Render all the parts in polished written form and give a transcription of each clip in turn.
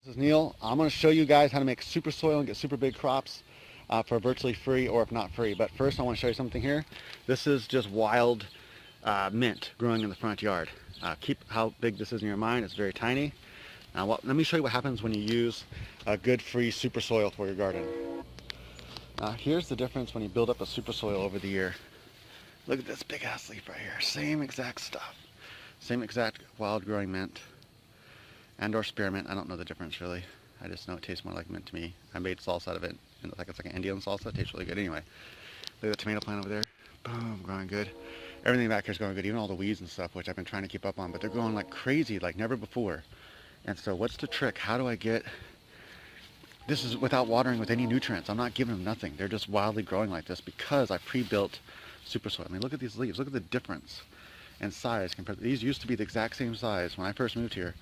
This is Neil. I'm going to show you guys how to make super soil and get super big crops for virtually free, or if not free. But first I want to show you something here. This is just wild mint growing in the front yard. Keep how big this is in your mind. It's very tiny. Now let me show you what happens when you use a good free super soil for your garden. Here's the difference when you build up a super soil over the year. Look at this big ass leaf right here. Same exact stuff. Same exact wild growing mint and or spearmint. I don't know the difference really. I just know it tastes more like mint to me. I made salsa out of it, and it's like an Indian salsa. It tastes really good anyway. Look at the tomato plant over there. Boom, growing good. Everything back here is growing good, even all the weeds and stuff, which I've been trying to keep up on, but they're growing like crazy, like never before. And so what's the trick? How do I get... This is without watering with any nutrients. I'm not giving them nothing. They're just wildly growing like this because I pre-built super soil. I mean, look at these leaves. Look at the difference in size compared to... These used to be the exact same size when I first moved here,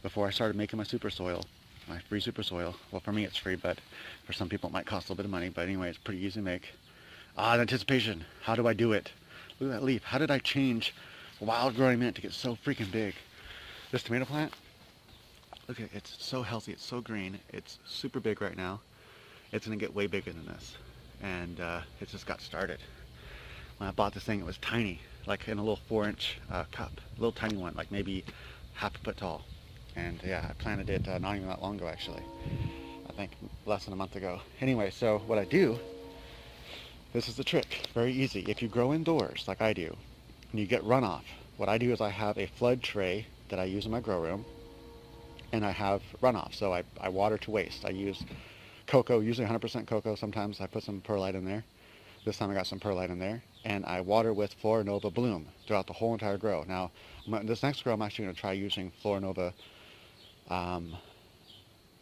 before I started making my super soil, my free super soil. Well, for me it's free, but for some people it might cost a little bit of money. But anyway, it's pretty easy to make. The anticipation. How do I do it? Look at that leaf. How did I change wild growing mint to get so freaking big? This tomato plant, look at it. It's so healthy. It's so green. It's super big right now. It's going to get way bigger than this. And it just got started. When I bought this thing, it was tiny, like in a little 4-inch cup. A little tiny one, like maybe half a foot tall. And yeah, I planted it not even that long ago actually. I think less than a month ago. Anyway, so what I do, this is the trick, very easy. If you grow indoors like I do, and you get runoff, what I do is I have a flood tray that I use in my grow room, and I have runoff, so I water to waste. I use coco, usually 100% coco. Sometimes I put some perlite in there. This time I got some perlite in there, and I water with Flora Nova Bloom throughout the whole entire grow. Now, this next grow I'm actually going to try using Flora Nova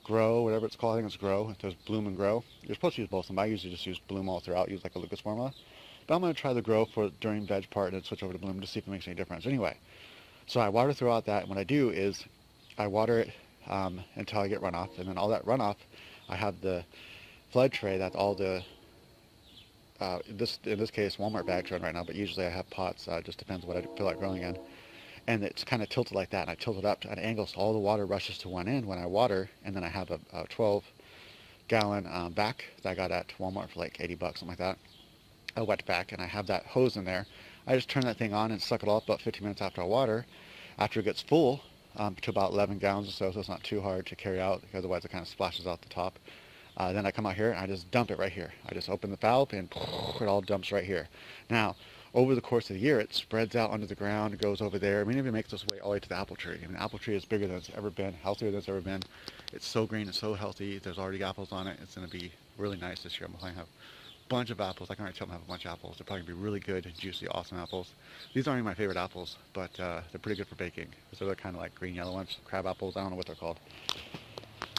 Grow, whatever it's called. I think it's Grow. It does Bloom and Grow. You're supposed to use both of them, but I usually just use Bloom all throughout, use like a Lucas formula. But I'm going to try the Grow for during veg part and then switch over to Bloom to see if it makes any difference. Anyway, so I water throughout that, and what I do is I water it until I get runoff, and then all that runoff, I have the flood tray that all the in this case Walmart bags run right now, but usually I have pots. Just depends what I feel like growing in. And it's kind of tilted like that, and I tilt it up to an angle so all the water rushes to one end when I water, and then I have a 12-gallon back that I got at Walmart for like 80 bucks, something like that, a wet back, and I have that hose in there. I just turn that thing on and suck it off about 15 minutes after I water. After it gets full, to about 11 gallons or so it's not too hard to carry out, because otherwise it kind of splashes out the top. Then I come out here and I just dump it right here. I just open the valve and it all dumps right here. Now, over the course of the year, it spreads out under the ground, it goes over there. I mean, it even makes its way all the way to the apple tree. I mean, the apple tree is bigger than it's ever been, healthier than it's ever been. It's so green, it's so healthy. There's already apples on it. It's going to be really nice this year. I'm going to have a bunch of apples. I can already tell them I have a bunch of apples. They're probably going to be really good, juicy, awesome apples. These aren't even my favorite apples, but they're pretty good for baking. So they're kind of like green, yellow ones, crab apples. I don't know what they're called.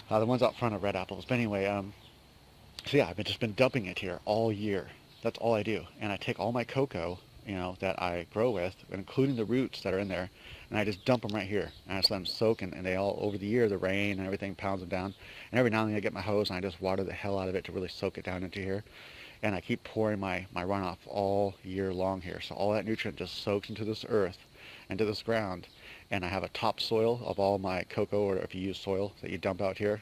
The ones out front are red apples. But anyway, so yeah, I've just been dumping it here all year. That's all I do. And I take all my cocoa, that I grow with, including the roots that are in there, and I just dump them right here. And I just let them soak, and they all, over the year, the rain and everything pounds them down. And every now and then I get my hose and I just water the hell out of it to really soak it down into here. And I keep pouring my runoff all year long here. So all that nutrient just soaks into this earth, into this ground. And I have a topsoil of all my cocoa, or if you use soil that you dump out here,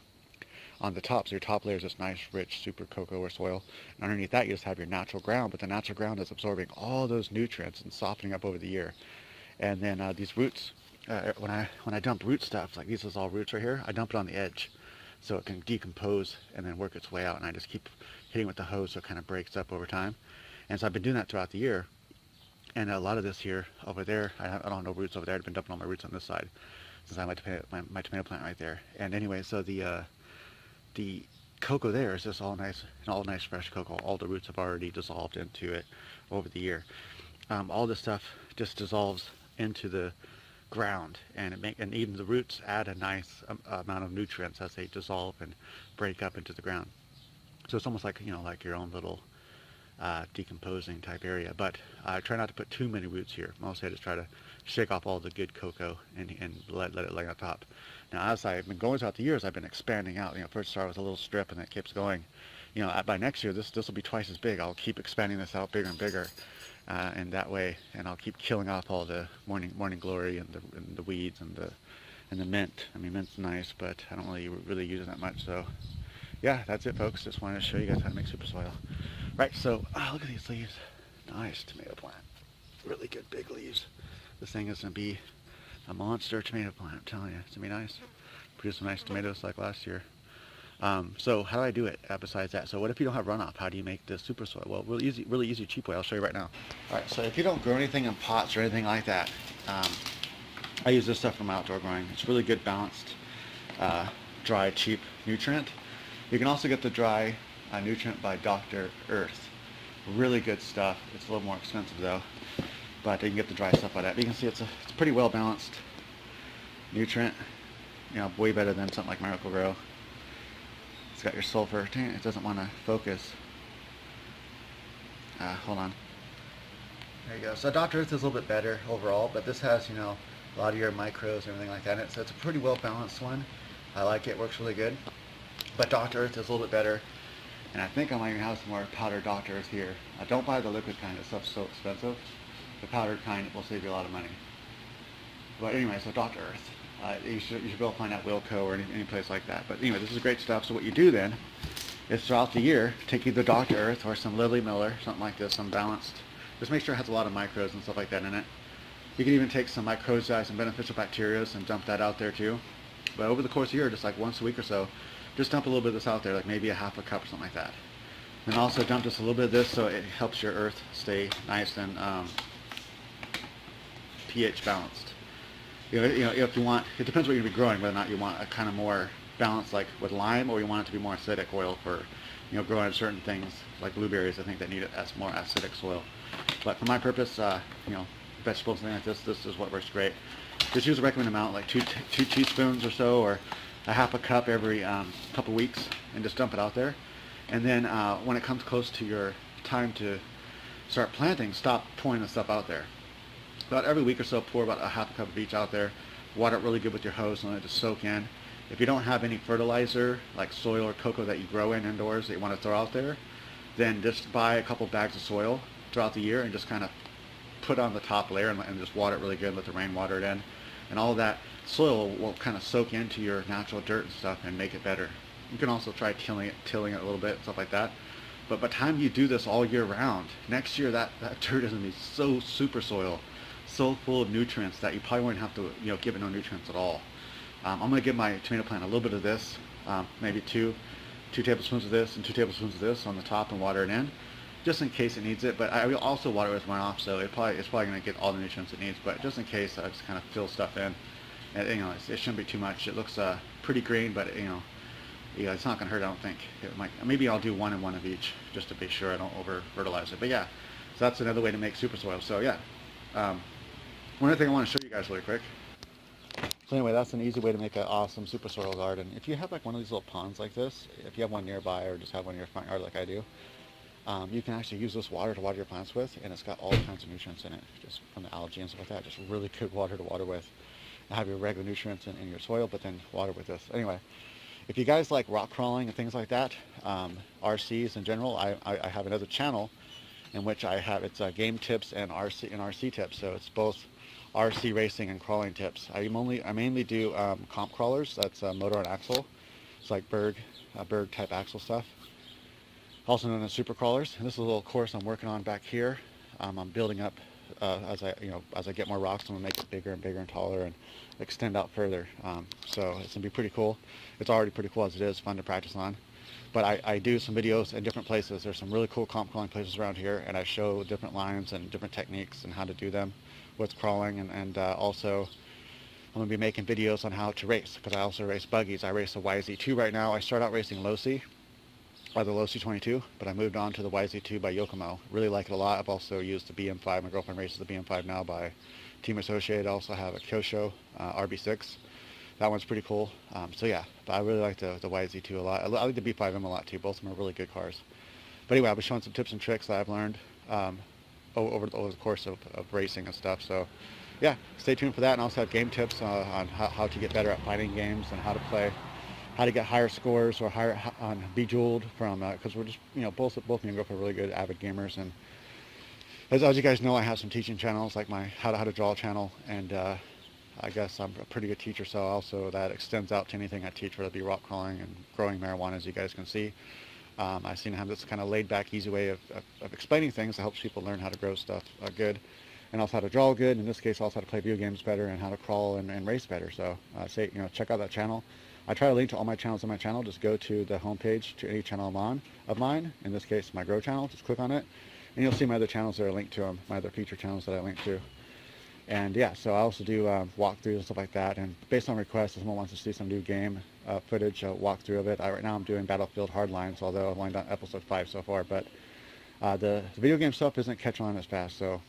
on the top, so your top layer is this nice, rich, super cocoa or soil. And underneath that, you just have your natural ground, but the natural ground is absorbing all those nutrients and softening up over the year. And then these roots, when I dump root stuff, like these is all roots right here, I dump it on the edge so it can decompose and then work its way out. And I just keep hitting with the hose so it kind of breaks up over time. And so I've been doing that throughout the year. And a lot of this here, over there, I don't have no roots over there. I've been dumping all my roots on this side since I have my tomato plant right there. And anyway, so the cocoa there is just all nice fresh cocoa. All the roots have already dissolved into it over the year. All this stuff just dissolves into the ground, and and even the roots add a nice amount of nutrients as they dissolve and break up into the ground. So it's almost like like your own little decomposing type area. But I try not to put too many roots here. Mostly I just try to shake off all the good cocoa and let it lay on top. Now, as I've been going throughout the years, I've been expanding out. First started with a little strip, and it keeps going. By next year, this will be twice as big. I'll keep expanding this out bigger and bigger, and that way, and I'll keep killing off all the morning glory and the weeds and And the mint. I mean, mint's nice, but I don't really use it that much. So yeah, that's it, folks. Just wanted to show you guys how to make super soil. Right, so look at these leaves. Nice tomato plant. Really good big leaves. This thing is going to be a monster tomato plant, I'm telling you. It's going to be nice. Produce some nice tomatoes like last year. So how do I do it besides that? So what if you don't have runoff? How do you make this super soil? Well, really easy, cheap way. I'll show you right now. All right, so if you don't grow anything in pots or anything like that, I use this stuff from outdoor growing. It's really good, balanced, dry, cheap nutrient. You can also get the dry nutrient by Dr. Earth. Really good stuff. It's a little more expensive though, but you can get the dry stuff by that. But you can see it's pretty well balanced nutrient. You know, way better than something like Miracle-Gro. It's got your sulfur. Dang, it doesn't want to focus. Hold on. There you go. So Dr. Earth is a little bit better overall, but this has, you know, a lot of your micros and everything like that. So it's a pretty well balanced one. I like it. Works really good. But Dr. Earth is a little bit better. And I think I might even have some more powdered Dr. Earth here. Don't buy the liquid kind. This stuff's so expensive. The powdered kind will save you a lot of money. But anyway, so Dr. Earth. You should be able to find out Wilco or any place like that. But anyway, this is great stuff. So what you do then is throughout the year, take either Dr. Earth or some Lily Miller, something like this, some balanced. Just make sure it has a lot of micros and stuff like that in it. You can even take some microzi, some beneficial bacteria, and dump that out there too. But over the course of the year, just like once a week or so, just dump a little bit of this out there, like maybe a half a cup or something like that. And also dump just a little bit of this so it helps your earth stay nice and pH balanced. You know, if you want, it depends what you're going to be growing, whether or not you want a kind of more balanced like with lime, or you want it to be more acidic oil for, you know, growing certain things like blueberries. I think that need it as more acidic soil. But for my purpose, you know, vegetables and things like this is what works great. Just use a recommended amount, like two teaspoons or so, or a half a cup every couple weeks, and just dump it out there. And then when it comes close to your time to start planting, stop pouring the stuff out there. About every week or so, pour about a half a cup of each out there. Water it really good with your hose and let it just soak in. If you don't have any fertilizer, like soil or coco that you grow in indoors that you want to throw out there, then just buy a couple bags of soil throughout the year and just kind of put on the top layer and just water it really good, let the rain water it in. And all of that soil will kind of soak into your natural dirt and stuff and make it better. You can also try tilling it a little bit, stuff like that. But by the time you do this all year round, next year that dirt is going to be so super soil, so full of nutrients that you probably won't have to, you know, give it no nutrients at all. I'm going to give my tomato plant a little bit of this, maybe two tablespoons of this and 2 tablespoons of this on the top, and water it in, just in case it needs it. But I will also water it with runoff, so it's probably going to get all the nutrients it needs. But just in case, I just kind of fill stuff in, and you know, it shouldn't be too much. It looks pretty green, but you know, it's not going to hurt. I don't think it might. Maybe I'll do 1 and 1 of each just to be sure I don't over fertilize it. But yeah, so that's another way to make super soil. So yeah. One other thing I want to show you guys really quick. So anyway, that's an easy way to make an awesome super soil garden. If you have like one of these little ponds like this, if you have one nearby or just have one in your front yard like I do, you can actually use this water to water your plants with, and it's got all kinds of nutrients in it, just from the algae and stuff like that. Just really good water to water with. And have your regular nutrients in your soil, but then water with this. Anyway, if you guys like rock crawling and things like that, RCs in general, I have another channel in which I have, it's game tips and RC tips. So it's both RC racing and crawling tips. I mainly do comp crawlers. That's motor and axle. It's like Berg type axle stuff. Also known as super crawlers. And this is a little course I'm working on back here. I'm building up as I get more rocks. I'm gonna make it bigger and bigger and taller and extend out further. So it's gonna be pretty cool. It's already pretty cool as it is. Fun to practice on. But I do some videos in different places. There's some really cool comp crawling places around here, and I show different lines and different techniques and how to do them with crawling. And also I'm going to be making videos on how to race, because I also race buggies. I race a YZ2 right now. I started out racing Losi, or the Losi 22, but I moved on to the YZ2 by Yokomo. Really like it a lot. I've also used the BM5. My girlfriend races the BM5 now by Team Associated. I also have a Kyosho RB6. That one's pretty cool. So yeah, but I really like the YZ2 a lot. I like the B5M a lot too. Both of them are really good cars. But anyway, I'll be showing some tips and tricks that I've learned over the course of racing and stuff. So yeah, stay tuned for that. And I also have game tips on how to get better at fighting games and how to play, how to get higher scores or higher on Bejeweled from, because we're just, you know, both me and girlfriend are really good avid gamers. And as you guys know, I have some teaching channels like my how to draw channel and I guess I'm a pretty good teacher, so also that extends out to anything I teach, whether it be rock crawling and growing marijuana, as you guys can see. I've seen him this kind of laid back, easy way of explaining things that helps people learn how to grow stuff good, and also how to draw good. In this case, also how to play video games better and how to crawl and race better. So check out that channel. I try to link to all my channels on my channel. Just go to the homepage to any channel of mine. In this case, my grow channel. Just click on it, and you'll see my other channels that are linked to them, my other feature channels that I link to. And yeah, so I also do walkthroughs and stuff like that. And based on requests, if someone wants to see some new game footage, walkthrough of it. Right now I'm doing Battlefield Hardlines, although I've only done episode 5 so far. But the video game stuff isn't catching on as fast, so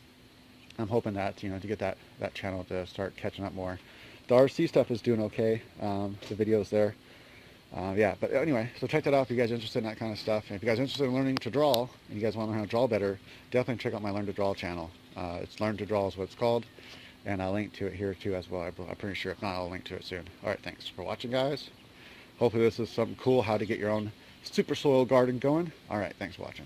I'm hoping that to get that channel to start catching up more. The RC stuff is doing okay. The videos there. Yeah, but anyway, so check that out if you guys are interested in that kind of stuff. And if you guys are interested in learning to draw, and you guys want to learn how to draw better, definitely check out my Learn to Draw channel. It's Learn to Draw is what it's called, and I'll link to it here too as well. I'm pretty sure. If not, I'll link to it soon. All right, thanks for watching, guys. Hopefully this is something cool, how to get your own super soil garden going. All right, thanks for watching.